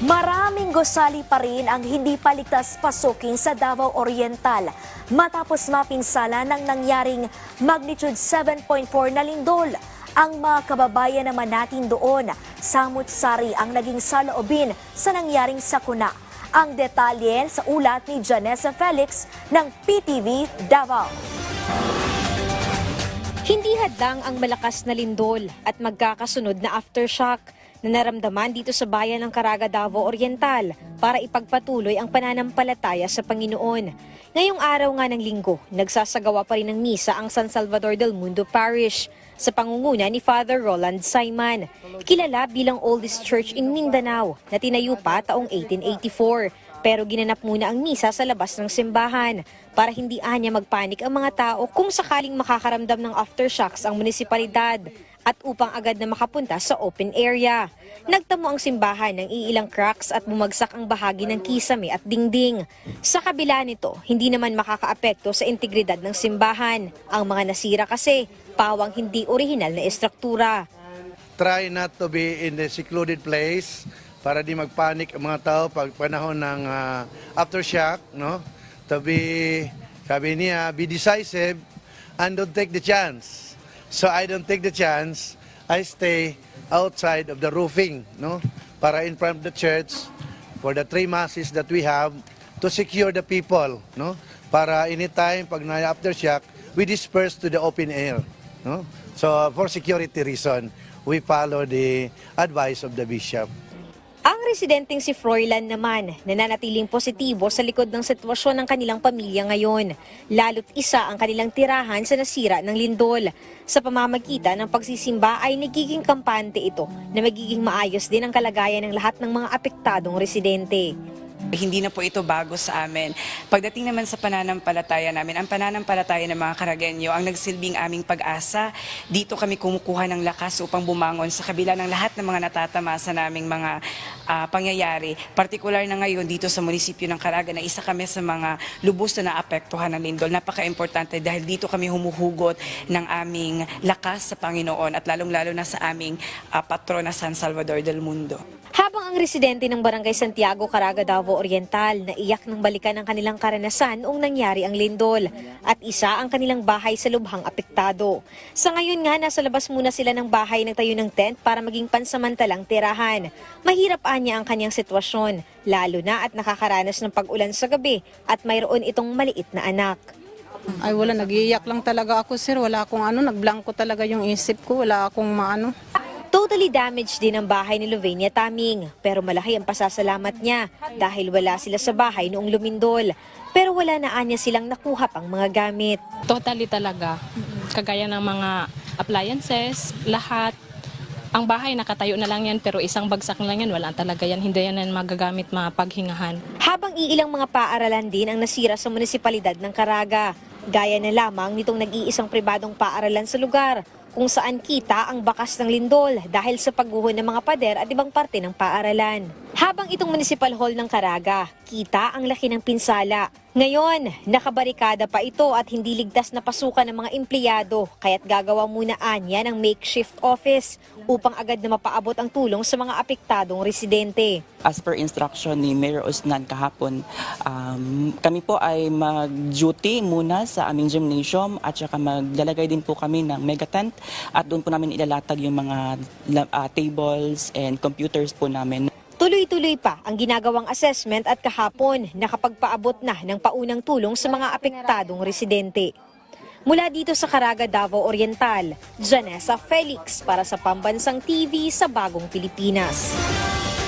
Maraming gusali pa rin ang hindi paligtas pasukin sa Davao Oriental matapos mapinsala ng nangyaring magnitude 7.4 na lindol. Ang mga kababayan naman natin doon, samut-sari ang naging saloobin sa nangyaring sakuna. Ang detalye sa ulat ni Janessa Felix ng PTV Davao. Hindi hadlang ang malakas na lindol at magkakasunod na aftershock na naramdaman dito sa bayan ng Caraga, Davao Oriental para ipagpatuloy ang pananampalataya sa Panginoon. Ngayong araw nga ng linggo, nagsasagawa pa rin ng misa ang San Salvador del Mundo Parish sa pangunguna ni Father Roland Simon, kilala bilang oldest church in Mindanao na tinayo pa taong 1884. Pero ginanap muna ang misa sa labas ng simbahan para hindi anya magpanik ang mga tao kung sakaling makakaramdam ng aftershocks ang munisipalidad at upang agad na makapunta sa open area. Nagtamo ang simbahan ng iilang cracks at bumagsak ang bahagi ng kisame at dingding. Sa kabila nito, hindi naman makakaapekto sa integridad ng simbahan. Ang mga nasira kasi, pawang hindi orihinal na estruktura. Try not to be in a secluded place para di magpanik ang mga tao pag panahon ng aftershock, no? To be, sabi niya, be decisive and don't take the chance. So I don't take the chance. I stay outside of the roofing, no? Para in front of the church for the 3 masses that we have to secure the people, no? Para anytime pag na aftershock, we disperse to the open air, no? So for security reason, we follow the advice of the bishop. Ang residenteng si Froilan naman, nananatiling positibo sa likod ng sitwasyon ng kanilang pamilya ngayon. Lalo't isa ang kanilang tirahan sa nasira ng lindol. Sa pamamagitan ng pagsisimba ay nagiging kampante ito na magiging maayos din ang kalagayan ng lahat ng mga apektadong residente. Hindi na po ito bago sa amin. Pagdating naman sa pananampalataya namin, ang pananampalataya ng mga Caragueño ang nagsilbing aming pag-asa. Dito kami kumukuha ng lakas upang bumangon sa kabila ng lahat ng mga natatamasa naming mga pangyayari. Partikular na ngayon dito sa munisipyo ng Caraga na isa kami sa mga lubos na naapektuhan ng lindol. Napaka-importante dahil dito kami humuhugot ng aming lakas sa Panginoon at lalong-lalo na sa aming patron na San Salvador del Mundo. Habang ang residente ng Barangay Santiago, Caraga, Davao Oriental, naiyak ng balikan ang kanilang karanasan noong nangyari ang lindol at isa ang kanilang bahay sa lubhang apektado. Sa ngayon nga, nasa labas muna sila ng bahay nagtayo ng tent para maging pansamantalang tirahan. Mahirap anya ang kanyang sitwasyon, lalo na at nakakaranas ng pag-ulan sa gabi at mayroon itong maliit na anak. Ay wala, nag-iiyak lang talaga ako sir, wala akong nagblanko talaga yung isip ko, wala akong maano. Totally damaged din ang bahay ni Lovenia Taming, pero malaki ang pasasalamat niya dahil wala sila sa bahay noong lumindol. Pero wala na anya silang nakuha pang mga gamit. Totally talaga, kagaya ng mga appliances, lahat. Ang bahay nakatayo na lang yan pero isang bagsak na lang yan, wala talaga yan, hindi yan magagamit mapaghingahan. Habang iilang mga paaralan din ang nasira sa munisipalidad ng Caraga, gaya na lamang nitong nag-iisang pribadong paaralan sa lugar, kung saan kita ang bakas ng lindol dahil sa pagguho ng mga pader at ibang parte ng paaralan. Habang itong Municipal Hall ng Caraga, kita ang laki ng pinsala. Ngayon, nakabarikada pa ito at hindi ligtas na pasukan ng mga empleyado, kaya't gagawa muna anya ng makeshift office upang agad na mapaabot ang tulong sa mga apektadong residente. As per instruction ni Mayor Osnan kahapon, kami po ay mag-duty muna sa aming gymnasium at saka maglalagay din po kami ng mega tent at doon po namin ilalatag yung mga tables and computers po namin. Tuloy-tuloy pa ang ginagawang assessment at kahapon nakapagpaabot na ng paunang tulong sa mga apektadong residente. Mula dito sa Caraga, Davao Oriental, Janessa Felix para sa Pambansang TV sa Bagong Pilipinas.